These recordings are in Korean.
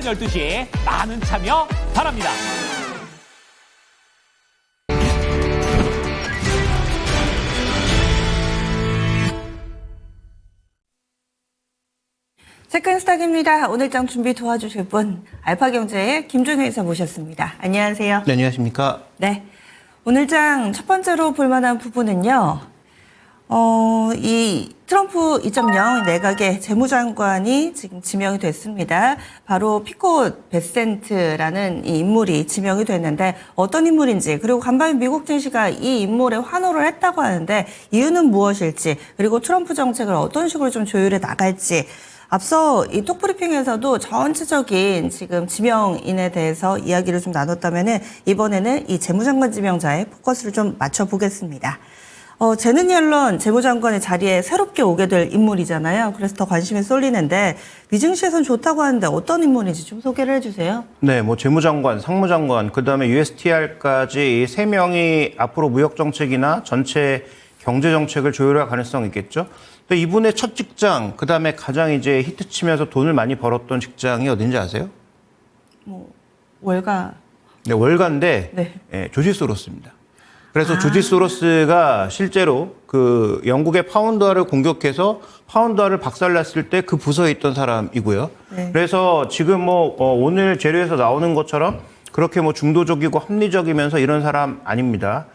12시에 많은 참여 바랍니다. 세컨스탁입니다. 오늘장 준비 도와주실 분 알파경제의 김준호 이사 모셨습니다. 안녕하세요. 네, 안녕하십니까. 네, 오늘장 첫 번째로 볼만한 부분은요. 이 트럼프 2.0 내각의 재무장관이 지금 지명이 됐습니다. 바로 피콧 베센트라는 이 인물이 지명이 됐는데 어떤 인물인지, 그리고 간밤에 미국 증시가 이 인물에 환호를 했다고 하는데 이유는 무엇일지, 그리고 트럼프 정책을 어떤 식으로 좀 조율해 나갈지, 앞서 이 톡브리핑에서도 전체적인 지금 지명인에 대해서 이야기를 좀 나눴다면은 이번에는 이 재무장관 지명자에 포커스를 좀 맞춰보겠습니다. 재능연론 재무장관의 자리에 새롭게 오게 될 인물이잖아요. 그래서 더 관심이 쏠리는데 미증시에선 좋다고 하는데 어떤 인물인지 좀 소개를 해주세요. 네, 뭐 재무장관, 상무장관, 그다음에 USTR까지 이 세 명이 앞으로 무역 정책이나 전체 경제 정책을 조율할 가능성이 있겠죠. 또 이분의 첫 직장, 그다음에 가장 이제 히트치면서 돈을 많이 벌었던 직장이 어딘지 아세요? 월가. 네, 월가인데 네. 예, 조지 소로스입니다. 그래서 조지 소로스가 실제로 그 영국의 파운드화를 공격해서 파운드화를 박살냈을 때 그 부서에 있던 사람이고요. 네. 그래서 지금 뭐 오늘 재료에서 나오는 것처럼 그렇게 뭐 중도적이고 합리적이면서 이런 사람 아닙니다.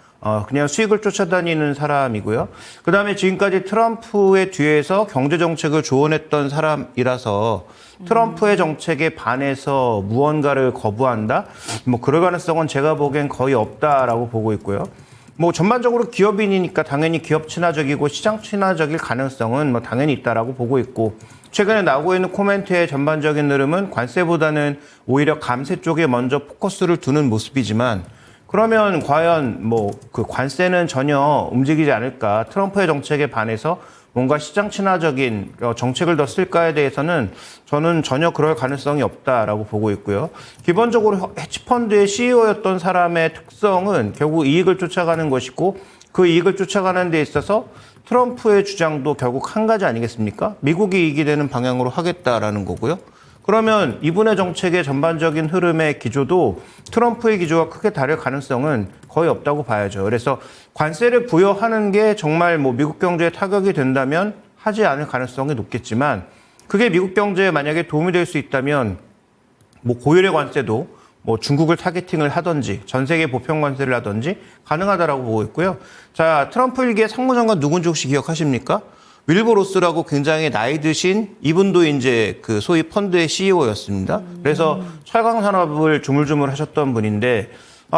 그냥 수익을 쫓아다니는 사람이고요. 그다음에 지금까지 트럼프의 뒤에서 경제 정책을 조언했던 사람이라서 트럼프의 정책에 반해서 무언가를 거부한다? 뭐 그럴 가능성은 제가 보기엔 거의 없다라고 보고 있고요. 뭐 전반적으로 기업인이니까 당연히 기업 친화적이고 시장 친화적일 가능성은 뭐 당연히 있다라고 보고 있고, 최근에 나오고 있는 코멘트의 전반적인 흐름은 관세보다는 오히려 감세 쪽에 먼저 포커스를 두는 모습이지만, 그러면 과연 뭐 그 관세는 전혀 움직이지 않을까, 트럼프의 정책에 반해서 뭔가 시장 친화적인 정책을 더 쓸까에 대해서는 저는 전혀 그럴 가능성이 없다라고 보고 있고요. 기본적으로 해치펀드의 CEO였던 사람의 특성은 결국 이익을 쫓아가는 것이고, 그 이익을 쫓아가는 데 있어서 트럼프의 주장도 결국 한 가지 아니겠습니까? 미국이 이익이 되는 방향으로 하겠다라는 거고요. 그러면 이분의 정책의 전반적인 흐름의 기조도 트럼프의 기조와 크게 다를 가능성은 거의 없다고 봐야죠. 그래서 관세를 부여하는 게 정말 뭐 미국 경제에 타격이 된다면 하지 않을 가능성이 높겠지만, 그게 미국 경제에 만약에 도움이 될 수 있다면 뭐 고율의 관세도 뭐 중국을 타겟팅을 하든지 전 세계 보편 관세를 하든지 가능하다라고 보고 있고요. 자, 트럼프 일기의 상무장관 누군지 혹시 기억하십니까? 윌버 로스라고 굉장히 나이 드신, 이분도 이제 그 소위 펀드의 CEO였습니다. 그래서 철강 산업을 조물조물 하셨던 분인데,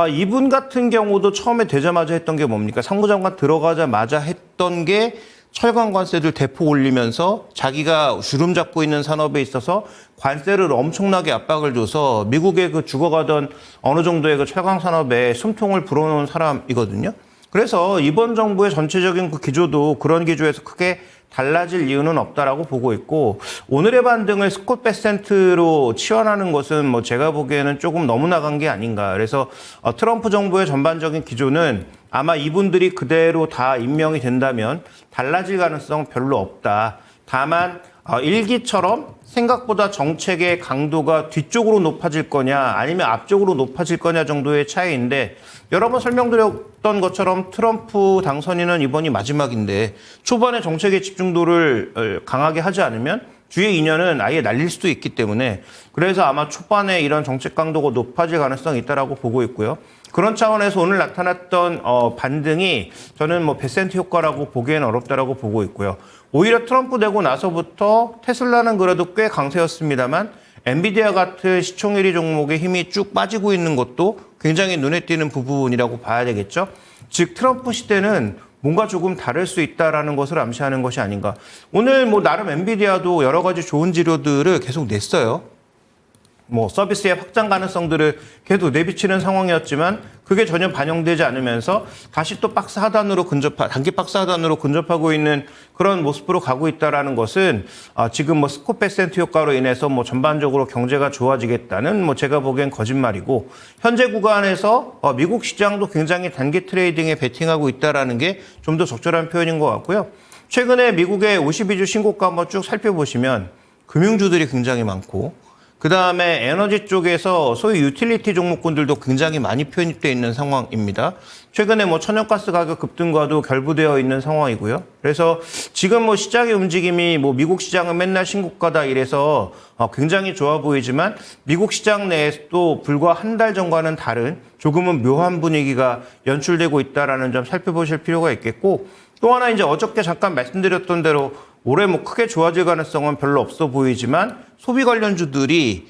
이분 같은 경우도 처음에 되자마자 했던 게 뭡니까? 상무장관 들어가자마자 했던 게 철강 관세를 대폭 올리면서 자기가 주름 잡고 있는 산업에 있어서 관세를 엄청나게 압박을 줘서 미국의 그 죽어가던 어느 정도의 그 철강 산업에 숨통을 불어넣은 사람이거든요. 그래서 이번 정부의 전체적인 그 기조도 그런 기조에서 크게 달라질 이유는 없다라고 보고 있고, 오늘의 반등을 스콧 베센트로 치환하는 것은 뭐 제가 보기에는 조금 너무 나간 게 아닌가. 그래서 트럼프 정부의 전반적인 기조는 아마 이분들이 그대로 다 임명이 된다면 달라질 가능성은 별로 없다. 다만 일기처럼 생각보다 정책의 강도가 뒤쪽으로 높아질 거냐 아니면 앞쪽으로 높아질 거냐 정도의 차이인데, 여러 번 설명드렸던 것처럼 트럼프 당선인은 이번이 마지막인데 초반에 정책의 집중도를 강하게 하지 않으면 뒤에 2년은 아예 날릴 수도 있기 때문에, 그래서 아마 초반에 이런 정책 강도가 높아질 가능성이 있다라고 보고 있고요. 그런 차원에서 오늘 나타났던 반등이 저는 뭐 베센트 효과라고 보기에는 어렵다라고 보고 있고요. 오히려 트럼프 되고 나서부터 테슬라는 그래도 꽤 강세였습니다만 엔비디아 같은 시총 1위 종목의 힘이 쭉 빠지고 있는 것도 굉장히 눈에 띄는 부분이라고 봐야 되겠죠. 즉 트럼프 시대는 뭔가 조금 다를 수 있다라는 것을 암시하는 것이 아닌가. 오늘 뭐 나름 엔비디아도 여러 가지 좋은 지표들을 계속 냈어요. 뭐 서비스의 확장 가능성들을 계속 내비치는 상황이었지만 그게 전혀 반영되지 않으면서 다시 또 박스 하단으로 단기 박스 하단으로 근접하고 있는 그런 모습으로 가고 있다라는 것은 지금 뭐 스콧 베센트 효과로 인해서 뭐 전반적으로 경제가 좋아지겠다는 뭐 제가 보기엔 거짓말이고, 현재 구간에서 미국 시장도 굉장히 단기 트레이딩에 베팅하고 있다라는 게 좀 더 적절한 표현인 것 같고요. 최근에 미국의 52주 신고가 한번 쭉 살펴보시면 금융주들이 굉장히 많고, 그다음에 에너지 쪽에서 소위 유틸리티 종목군들도 굉장히 많이 편입되어 있는 상황입니다. 최근에 뭐 천연가스 가격 급등과도 결부되어 있는 상황이고요. 그래서 지금 뭐 시장의 움직임이 뭐 미국 시장은 맨날 신고가다 이래서 굉장히 좋아 보이지만 미국 시장 내에서도 불과 한 달 전과는 다른 조금은 묘한 분위기가 연출되고 있다라는 점 살펴보실 필요가 있겠고, 또 하나 이제 어저께 잠깐 말씀드렸던 대로 올해 뭐 크게 좋아질 가능성은 별로 없어 보이지만 소비 관련주들이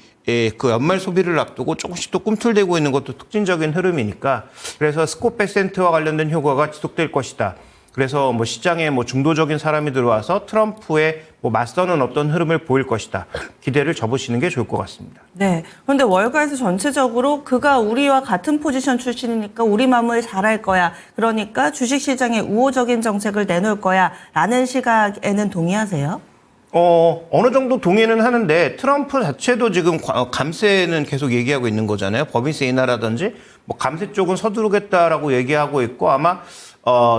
그 연말 소비를 앞두고 조금씩 또 꿈틀대고 있는 것도 특징적인 흐름이니까, 그래서 스콧 베센트와 관련된 효과가 지속될 것이다. 그래서 뭐 시장에 뭐 중도적인 사람이 들어와서 트럼프에 뭐 맞서는 어떤 흐름을 보일 것이다. 기대를 접으시는 게 좋을 것 같습니다. 네. 그런데 월가에서 전체적으로 그가 우리와 같은 포지션 출신이니까 우리 마음을 잘할 거야. 그러니까 주식시장에 우호적인 정책을 내놓을 거야. 라는 시각에는 동의하세요? 어느 정도 동의는 하는데 트럼프 자체도 지금 감세는 계속 얘기하고 있는 거잖아요. 법인세 인하라든지 뭐 감세 쪽은 서두르겠다라고 얘기하고 있고, 아마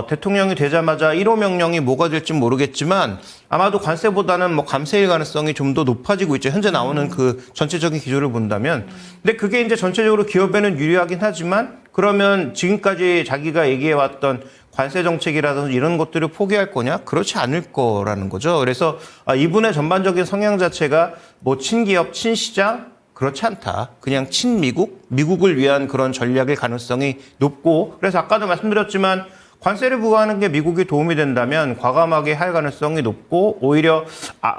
대통령이 되자마자 1호 명령이 뭐가 될지 모르겠지만 아마도 관세보다는 뭐 감세일 가능성이 좀 더 높아지고 있죠. 현재 나오는 그 전체적인 기조를 본다면. 근데 그게 이제 전체적으로 기업에는 유리하긴 하지만, 그러면 지금까지 자기가 얘기해왔던 관세 정책이라든지 이런 것들을 포기할 거냐? 그렇지 않을 거라는 거죠. 그래서 이분의 전반적인 성향 자체가 뭐 친기업, 친시장, 그렇지 않다. 그냥 친미국, 미국을 위한 그런 전략일 가능성이 높고, 그래서 아까도 말씀드렸지만 관세를 부과하는 게 미국이 도움이 된다면 과감하게 할 가능성이 높고, 오히려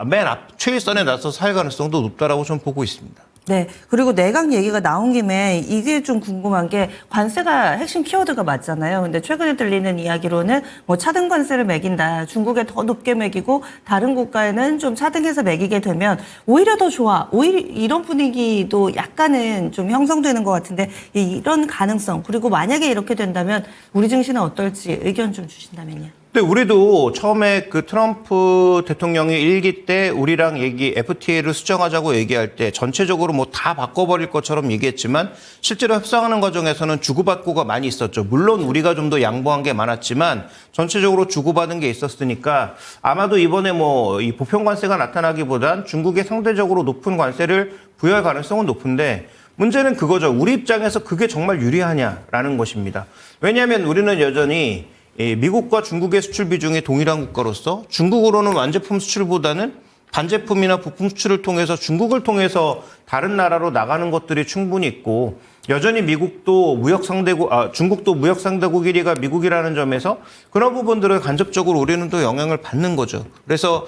맨 앞 최일선에 나서서 할 가능성도 높다라고 좀 보고 있습니다. 네. 그리고 내각 얘기가 나온 김에 이게 좀 궁금한 게, 관세가 핵심 키워드가 맞잖아요. 근데 최근에 들리는 이야기로는 뭐 차등 관세를 매긴다. 중국에 더 높게 매기고 다른 국가에는 좀 차등해서 매기게 되면 오히려 더 좋아. 오히려 이런 분위기도 약간은 좀 형성되는 것 같은데, 이런 가능성, 그리고 만약에 이렇게 된다면 우리 증시는 어떨지 의견 좀 주신다면요. 근데 우리도 처음에 그 트럼프 대통령이 일기 때 우리랑 FTA를 수정하자고 얘기할 때 전체적으로 뭐 다 바꿔버릴 것처럼 얘기했지만, 실제로 협상하는 과정에서는 주고받고가 많이 있었죠. 물론 우리가 좀 더 양보한 게 많았지만 전체적으로 주고받은 게 있었으니까, 아마도 이번에 뭐 이 보편 관세가 나타나기보단 중국에 상대적으로 높은 관세를 부여할 가능성은 높은데, 문제는 그거죠. 우리 입장에서 그게 정말 유리하냐라는 것입니다. 왜냐하면 우리는 여전히 미국과 중국의 수출 비중이 동일한 국가로서 중국으로는 완제품 수출보다는 반제품이나 부품 수출을 통해서 중국을 통해서 다른 나라로 나가는 것들이 충분히 있고, 여전히 중국도 무역 상대국 1위가 미국이라는 점에서 그런 부분들을 간접적으로 우리는 또 영향을 받는 거죠. 그래서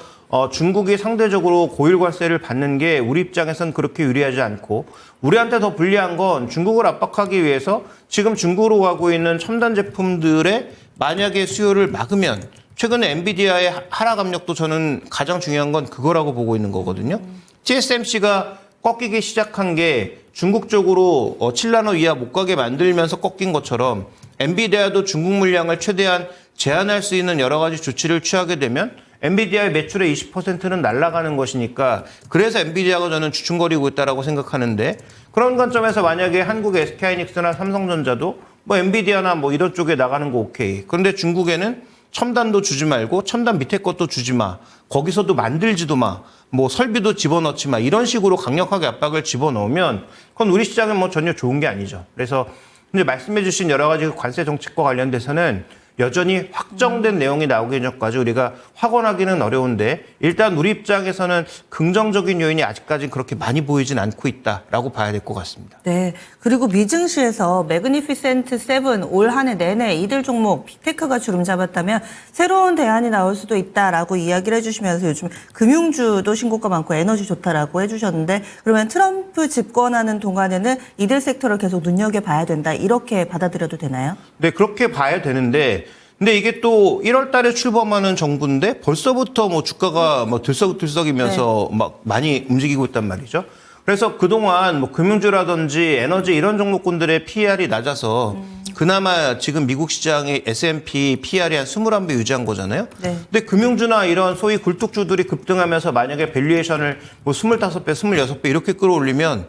중국이 상대적으로 고일 관세를 받는 게 우리 입장에선 그렇게 유리하지 않고, 우리한테 더 불리한 건 중국을 압박하기 위해서 지금 중국으로 가고 있는 첨단 제품들의 만약에 수요를 막으면, 최근에 엔비디아의 하락 압력도 저는 가장 중요한 건 그거라고 보고 있는 거거든요. TSMC가 꺾이기 시작한 게 중국 쪽으로 7나노 이하 못 가게 만들면서 꺾인 것처럼, 엔비디아도 중국 물량을 최대한 제한할 수 있는 여러 가지 조치를 취하게 되면 엔비디아의 매출의 20%는 날아가는 것이니까, 그래서 엔비디아가 저는 주춤거리고 있다라고 생각하는데, 그런 관점에서 만약에 한국의 SK하이닉스나 삼성전자도 뭐 엔비디아나 뭐 이런 쪽에 나가는 거 오케이. 그런데 중국에는 첨단도 주지 말고 첨단 밑에 것도 주지 마. 거기서도 만들지도 마. 뭐 설비도 집어넣지 마. 이런 식으로 강력하게 압박을 집어넣으면 그건 우리 시장은 뭐 전혀 좋은 게 아니죠. 그래서 이제 말씀해 주신 여러 가지 관세 정책과 관련돼서는 여전히 확정된 내용이 나오기 전까지 우리가 확언하기는 어려운데, 일단 우리 입장에서는 긍정적인 요인이 아직까지 그렇게 많이 보이진 않고 있다라고 봐야 될 것 같습니다. 네. 그리고 미증시에서 매그니피센트 7 올 한 해 내내 이들 종목 빅테크가 주름 잡았다면 새로운 대안이 나올 수도 있다라고 이야기를 해주시면서 요즘 금융주도 신고가 많고 에너지 좋다라고 해주셨는데, 그러면 트럼프 집권하는 동안에는 이들 섹터를 계속 눈여겨봐야 된다, 이렇게 받아들여도 되나요? 네, 그렇게 봐야 되는데, 근데 이게 또 1월 달에 출범하는 정부인데 벌써부터 뭐 주가가 뭐 들썩들썩이면서 막 많이 움직이고 있단 말이죠. 그래서 그동안 뭐 금융주라든지 에너지 이런 종목군들의 PER이 낮아서 그나마 지금 미국 시장의 S&P PER이 한 21배 유지한 거잖아요. 네. 근데 금융주나 이런 소위 굴뚝주들이 급등하면서 만약에 밸류에이션을 뭐 25배, 26배 이렇게 끌어올리면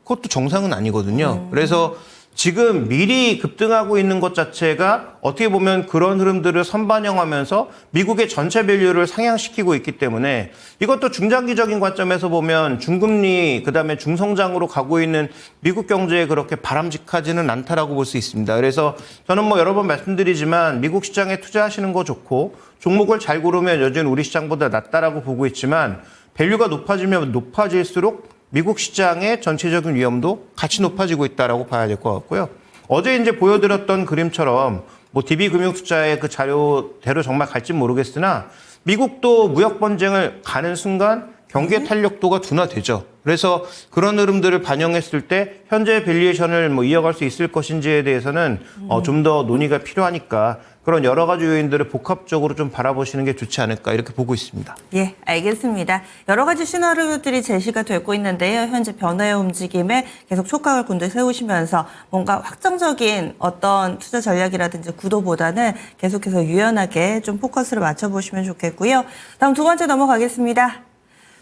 그것도 정상은 아니거든요. 그래서 지금 미리 급등하고 있는 것 자체가 어떻게 보면 그런 흐름들을 선반영하면서 미국의 전체 밸류를 상향시키고 있기 때문에 이것도 중장기적인 관점에서 보면 중금리 그다음에 중성장으로 가고 있는 미국 경제에 그렇게 바람직하지는 않다라고 볼 수 있습니다. 그래서 저는 뭐 여러 번 말씀드리지만 미국 시장에 투자하시는 거 좋고 종목을 잘 고르면 여전히 우리 시장보다 낫다라고 보고 있지만 밸류가 높아지면 높아질수록 미국 시장의 전체적인 위험도 같이 높아지고 있다라고 봐야 될 것 같고요. 어제 이제 보여드렸던 그림처럼 뭐 DB금융투자의 그 자료대로 정말 갈지 모르겠으나 미국도 무역 번쟁을 가는 순간 경기의 탄력도가 둔화되죠. 그래서 그런 흐름들을 반영했을 때 현재 밸류에이션을 뭐 이어갈 수 있을 것인지에 대해서는 좀 더 논의가 필요하니까 그런 여러 가지 요인들을 복합적으로 좀 바라보시는 게 좋지 않을까 이렇게 보고 있습니다. 예, 알겠습니다. 여러 가지 시나리오들이 제시가 되고 있는데요. 현재 변화의 움직임에 계속 촉각을 곤두 세우시면서 뭔가 확정적인 어떤 투자 전략이라든지 구도보다는 계속해서 유연하게 좀 포커스를 맞춰보시면 좋겠고요. 다음 두 번째 넘어가겠습니다.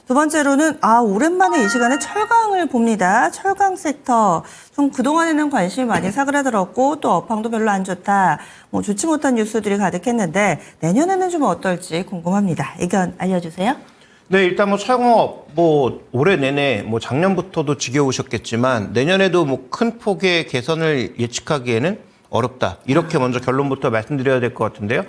두 번째로는 오랜만에 이 시간에 철강을 봅니다. 철강 섹터 좀 그동안에는 관심이 많이 사그라들었고 또 업황도 별로 안 좋다. 뭐 좋지 못한 뉴스들이 가득했는데 내년에는 좀 어떨지 궁금합니다. 의견 알려주세요. 네, 일단 뭐 철강업 뭐 올해 내내 뭐 작년부터도 지겨우셨겠지만 내년에도 뭐 큰 폭의 개선을 예측하기에는 어렵다. 이렇게 먼저 결론부터 말씀드려야 될 것 같은데요.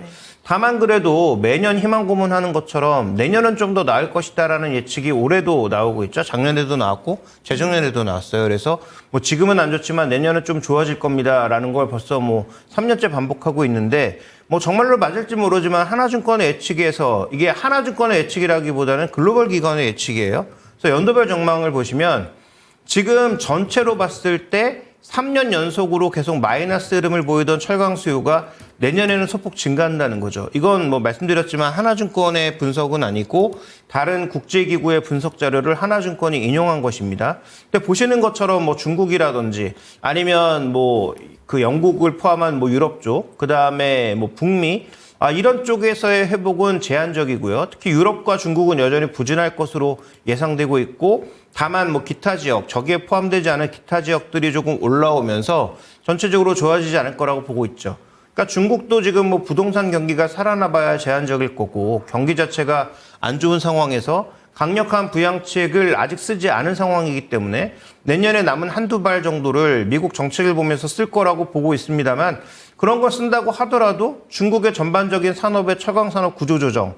다만 그래도 매년 희망 고문하는 것처럼 내년은 좀 더 나을 것이다라는 예측이 올해도 나오고 있죠. 작년에도 나왔고 재작년에도 나왔어요. 그래서 뭐 지금은 안 좋지만 내년은 좀 좋아질 겁니다라는 걸 벌써 뭐 3년째 반복하고 있는데 뭐 정말로 맞을지 모르지만 하나증권의 예측에서 이게 하나증권의 예측이라기보다는 글로벌 기관의 예측이에요. 그래서 연도별 전망을 보시면 지금 전체로 봤을 때 3년 연속으로 계속 마이너스 흐름을 보이던 철강 수요가 내년에는 소폭 증가한다는 거죠. 이건 뭐 말씀드렸지만 하나증권의 분석은 아니고 다른 국제기구의 분석 자료를 하나증권이 인용한 것입니다. 근데 보시는 것처럼 뭐 중국이라든지 아니면 뭐 그 영국을 포함한 뭐 유럽 쪽, 그 다음에 뭐 북미, 이런 쪽에서의 회복은 제한적이고요. 특히 유럽과 중국은 여전히 부진할 것으로 예상되고 있고 다만 뭐 기타 지역, 저기에 포함되지 않은 기타 지역들이 조금 올라오면서 전체적으로 좋아지지 않을 거라고 보고 있죠. 그러니까 중국도 지금 뭐 부동산 경기가 살아나봐야 제한적일 거고 경기 자체가 안 좋은 상황에서 강력한 부양책을 아직 쓰지 않은 상황이기 때문에 내년에 남은 한두 발 정도를 미국 정책을 보면서 쓸 거라고 보고 있습니다만 그런 걸 쓴다고 하더라도 중국의 전반적인 산업의 철강산업 구조조정,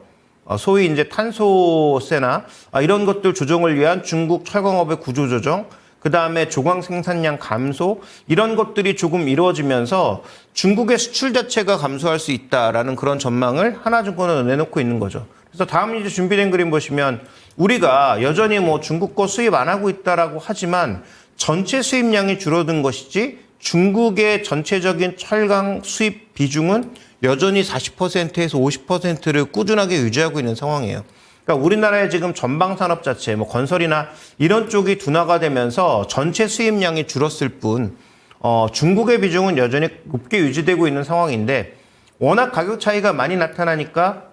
소위 이제 탄소세나 이런 것들 조정을 위한 중국 철강업의 구조조정, 그 다음에 조광 생산량 감소 이런 것들이 조금 이루어지면서 중국의 수출 자체가 감소할 수 있다라는 그런 전망을 하나증권은 내놓고 있는 거죠. 그래서 다음 이제 준비된 그림 보시면 우리가 여전히 뭐 중국 거 수입 안 하고 있다라고 하지만 전체 수입량이 줄어든 것이지 중국의 전체적인 철강 수입 비중은 여전히 40%에서 50%를 꾸준하게 유지하고 있는 상황이에요. 그러니까 우리나라의 지금 전방 산업 자체, 뭐 건설이나 이런 쪽이 둔화가 되면서 전체 수입량이 줄었을 뿐, 중국의 비중은 여전히 높게 유지되고 있는 상황인데 워낙 가격 차이가 많이 나타나니까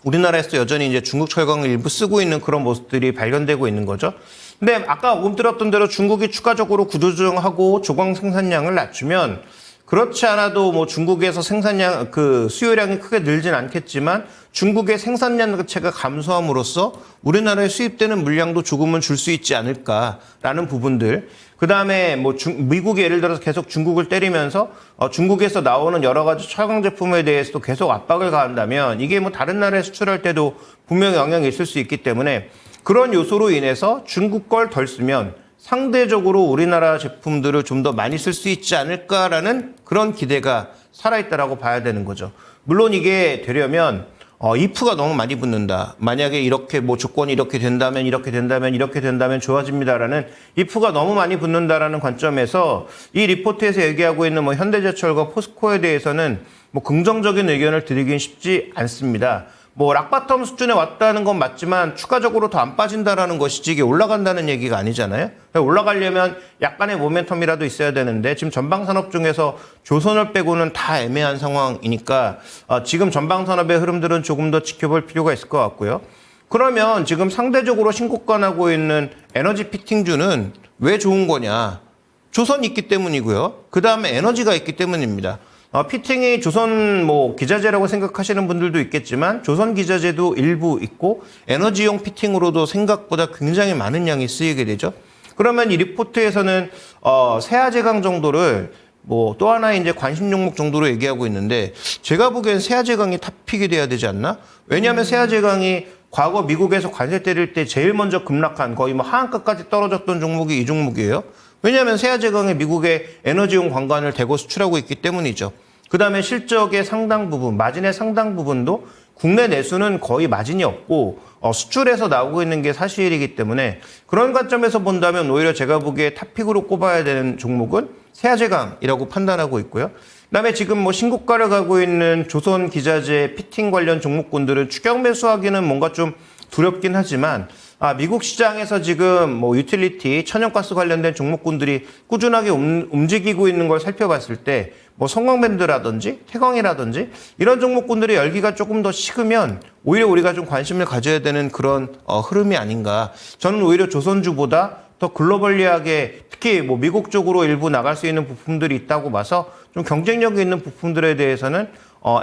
우리나라에서 여전히 이제 중국 철강을 일부 쓰고 있는 그런 모습들이 발견되고 있는 거죠. 근데 아까 옮들었던 대로 중국이 추가적으로 구조조정하고 조광 생산량을 낮추면 그렇지 않아도 뭐 중국에서 생산량, 수요량이 크게 늘진 않겠지만 중국의 생산량 자체가 감소함으로써 우리나라에 수입되는 물량도 조금은 줄 수 있지 않을까라는 부분들. 그 다음에 뭐 미국이 예를 들어서 계속 중국을 때리면서 중국에서 나오는 여러 가지 철강 제품에 대해서도 계속 압박을 가한다면 이게 뭐 다른 나라에 수출할 때도 분명히 영향이 있을 수 있기 때문에 그런 요소로 인해서 중국 걸 덜 쓰면 상대적으로 우리나라 제품들을 좀 더 많이 쓸 수 있지 않을까라는 그런 기대가 살아있다라고 봐야 되는 거죠. 물론 이게 되려면 if가 너무 많이 붙는다. 만약에 이렇게 뭐 조건이 이렇게 된다면 좋아집니다라는 if가 너무 많이 붙는다라는 관점에서 이 리포트에서 얘기하고 있는 뭐 현대제철과 포스코에 대해서는 뭐 긍정적인 의견을 드리긴 쉽지 않습니다. 뭐 락바텀 수준에 왔다는 건 맞지만 추가적으로 더 안 빠진다라는 것이지 이게 올라간다는 얘기가 아니잖아요. 올라가려면 약간의 모멘텀이라도 있어야 되는데 지금 전방산업 중에서 조선을 빼고는 다 애매한 상황이니까 지금 전방산업의 흐름들은 조금 더 지켜볼 필요가 있을 것 같고요. 그러면 지금 상대적으로 신고가 나고 있는 에너지 피팅주는 왜 좋은 거냐? 조선이 있기 때문이고요. 그 다음에 에너지가 있기 때문입니다. 피팅이 조선 기자재라고 생각하시는 분들도 있겠지만 조선 기자재도 일부 있고 에너지용 피팅으로도 생각보다 굉장히 많은 양이 쓰이게 되죠. 그러면 이 리포트에서는 세아제강 정도를 또 하나 이제 관심 종목 정도로 얘기하고 있는데 제가 보기엔 세아제강이 탑픽이 돼야 되지 않나? 왜냐하면 세아제강이 과거 미국에서 관세 때릴 때 제일 먼저 급락한 거의 하한가까지 떨어졌던 종목이 이 종목이에요. 왜냐하면 세아제강이 미국의 에너지용 관관을 대거 수출하고 있기 때문이죠. 그다음에 실적의 상당 부분, 마진의 상당 부분도 국내 내수는 거의 마진이 없고 수출해서 나오고 있는 게 사실이기 때문에 그런 관점에서 본다면 오히려 제가 보기에 탑픽으로 꼽아야 되는 종목은 세아제강이라고 판단하고 있고요. 그다음에 지금 신고가를 가고 있는 조선 기자재 피팅 관련 종목군들은 추격 매수하기는 뭔가 좀 두렵긴 하지만 미국 시장에서 지금 유틸리티, 천연가스 관련된 종목군들이 꾸준하게 움직이고 있는 걸 살펴봤을 때 성광밴드라든지 태광이라든지 이런 종목군들의 열기가 조금 더 식으면 오히려 우리가 좀 관심을 가져야 되는 그런 흐름이 아닌가. 저는 오히려 조선주보다 더 글로벌리하게 특히 미국 쪽으로 일부 나갈 수 있는 부품들이 있다고 봐서 좀 경쟁력이 있는 부품들에 대해서는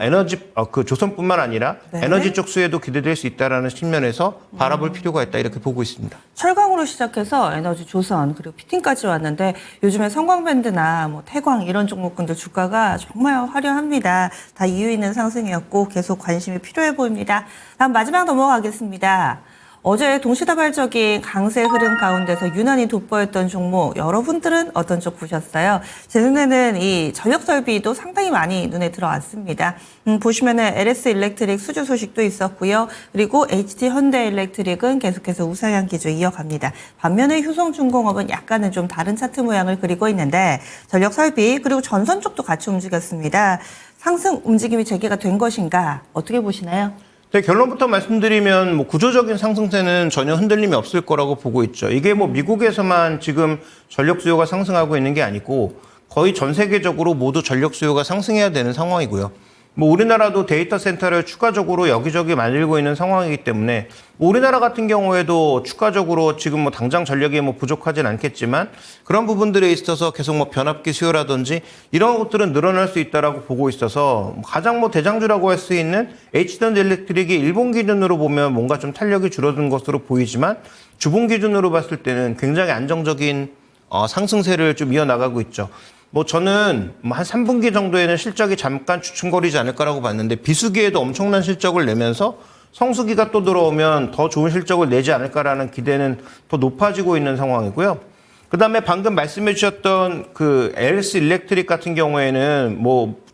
에너지 조선뿐만 아니라 네. 에너지 쪽 수혜도 기대될 수 있다라는 측면에서 바라볼 필요가 있다 이렇게 보고 있습니다. 철강으로 시작해서 에너지 조선 그리고 피팅까지 왔는데 요즘에 성광밴드나 태광 이런 종목군들 주가가 정말 화려합니다. 다 이유 있는 상승이었고 계속 관심이 필요해 보입니다. 다음 마지막 넘어가겠습니다. 어제 동시다발적인 강세 흐름 가운데서 유난히 돋보였던 종목 여러분들은 어떤 쪽 보셨어요? 제 눈에는 이 전력설비도 상당히 많이 눈에 들어왔습니다. 보시면은 LS 일렉트릭 수주 소식도 있었고요. 그리고 HD 현대일렉트릭은 계속해서 우상향 기조 이어갑니다. 반면에 효성중공업은 약간은 좀 다른 차트 모양을 그리고 있는데 전력설비 그리고 전선 쪽도 같이 움직였습니다. 상승 움직임이 재개가 된 것인가 어떻게 보시나요? 네, 결론부터 말씀드리면 구조적인 상승세는 전혀 흔들림이 없을 거라고 보고 있죠. 이게 미국에서만 지금 전력 수요가 상승하고 있는 게 아니고 거의 전 세계적으로 모두 전력 수요가 상승해야 되는 상황이고요. 우리나라도 데이터 센터를 추가적으로 여기저기 만들고 있는 상황이기 때문에 우리나라 같은 경우에도 추가적으로 지금 당장 전력이 부족하진 않겠지만 그런 부분들에 있어서 계속 변압기 수요라든지 이런 것들은 늘어날 수 있다라고 보고 있어서 가장 대장주라고 할 수 있는 HD엘렉트릭이 일본 기준으로 보면 뭔가 좀 탄력이 줄어든 것으로 보이지만 주봉 기준으로 봤을 때는 굉장히 안정적인 상승세를 좀 이어나가고 있죠. 저는 한 3분기 정도에는 실적이 잠깐 주춤거리지 않을까라고 봤는데 비수기에도 엄청난 실적을 내면서 성수기가 또 들어오면 더 좋은 실적을 내지 않을까라는 기대는 더 높아지고 있는 상황이고요. 그다음에 방금 말씀해 주셨던 그 LS 일렉트릭 같은 경우에는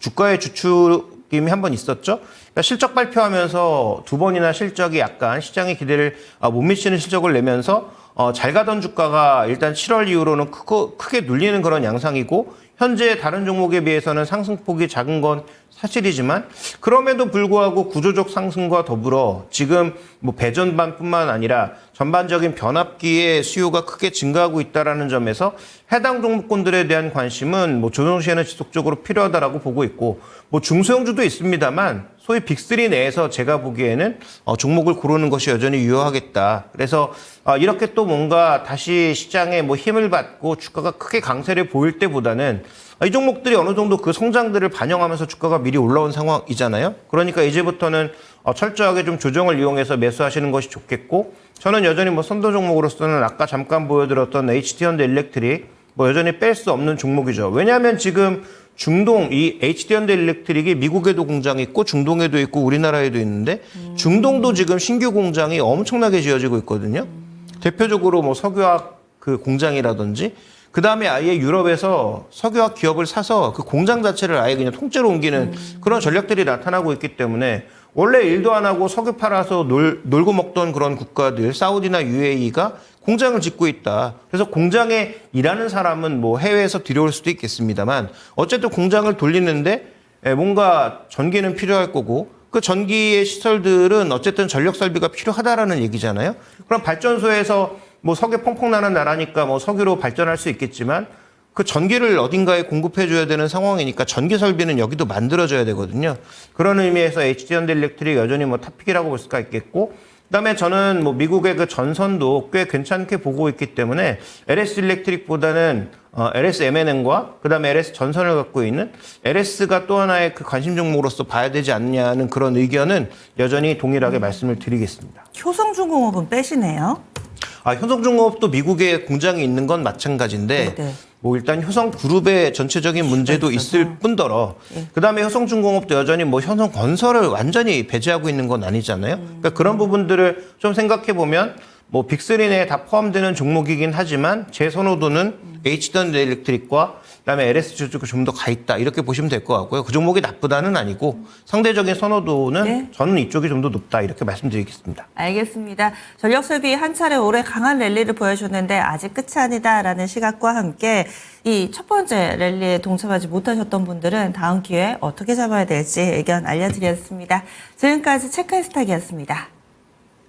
주가의 주춤이 한 번 있었죠. 그러니까 실적 발표하면서 두 번이나 실적이 약간 시장의 기대를 못 미치는 실적을 내면서 잘 가던 주가가 일단 7월 이후로는 크게 눌리는 그런 양상이고 현재 다른 종목에 비해서는 상승폭이 작은 건 사실이지만 그럼에도 불구하고 구조적 상승과 더불어 지금 배전반뿐만 아니라 전반적인 변압기의 수요가 크게 증가하고 있다는 점에서 해당 종목군들에 대한 관심은 조정시에는 지속적으로 필요하다라고 보고 있고 중소형주도 있습니다만 소위 빅3 내에서 제가 보기에는 종목을 고르는 것이 여전히 유효하겠다. 그래서 이렇게 또 뭔가 다시 시장에 힘을 받고 주가가 크게 강세를 보일 때보다는 이 종목들이 어느 정도 그 성장들을 반영하면서 주가가 미리 올라온 상황이잖아요. 그러니까 이제부터는 철저하게 좀 조정을 이용해서 매수하시는 것이 좋겠고 저는 여전히 선도 종목으로서는 아까 잠깐 보여드렸던 HD현대일렉트릭 여전히 뺄 수 없는 종목이죠. 왜냐하면 지금 중동 이 HD현대일렉트릭이 미국에도 공장이 있고 중동에도 있고 우리나라에도 있는데 중동도 지금 신규 공장이 엄청나게 지어지고 있거든요. 대표적으로 석유화학 그 공장이라든지 그다음에 아예 유럽에서 석유화학 기업을 사서 그 공장 자체를 아예 그냥 통째로 옮기는 그런 전략들이 나타나고 있기 때문에 원래 일도 안 하고 석유 팔아서 놀고 먹던 그런 국가들 사우디나 UAE가 공장을 짓고 있다. 그래서 공장에 일하는 사람은 해외에서 들여올 수도 있겠습니다만 어쨌든 공장을 돌리는데 뭔가 전기는 필요할 거고 그 전기의 시설들은 어쨌든 전력 설비가 필요하다라는 얘기잖아요. 그럼 발전소에서 석유 펑펑 나는 나라니까 석유로 발전할 수 있겠지만 그 전기를 어딘가에 공급해줘야 되는 상황이니까 전기 설비는 여기도 만들어져야 되거든요. 그런 의미에서 HD현대일렉트릭 여전히 탑픽이라고 볼 수가 있겠고 그다음에 저는 뭐 미국의 그 전선도 꽤 괜찮게 보고 있기 때문에 LS 일렉트릭보다는 LS M&N과 그다음에 LS 전선을 갖고 있는 LS가 또 하나의 그 관심 종목으로서 봐야 되지 않냐는 그런 의견은 여전히 동일하게 말씀을 드리겠습니다. 효성중공업은 빼시네요. 효성중공업도 미국에 공장이 있는 건 마찬가지인데 네네. 뭐 일단 효성그룹의 전체적인 문제도 있을 뿐더러 그다음에 효성중공업도 여전히 뭐 효성건설을 완전히 배제하고 있는 건 아니잖아요. 그러니까 그런 부분들을 좀 생각해 보면 뭐 빅3 내에 다 포함되는 종목이긴 하지만 제 선호도는 H던 일렉트릭과 그다음에 LS 쪽에 좀 더 가 있다 이렇게 보시면 될 것 같고요. 그 종목이 나쁘다는 아니고 상대적인 선호도는 네. 저는 이쪽이 좀 더 높다 이렇게 말씀드리겠습니다. 알겠습니다. 전력수입이 한 차례 올해 강한 랠리를 보여줬는데 아직 끝이 아니다라는 시각과 함께 이 첫 번째 랠리에 동참하지 못하셨던 분들은 다음 기회에 어떻게 잡아야 될지 의견 알려드렸습니다. 지금까지 체크앤스탁이었습니다.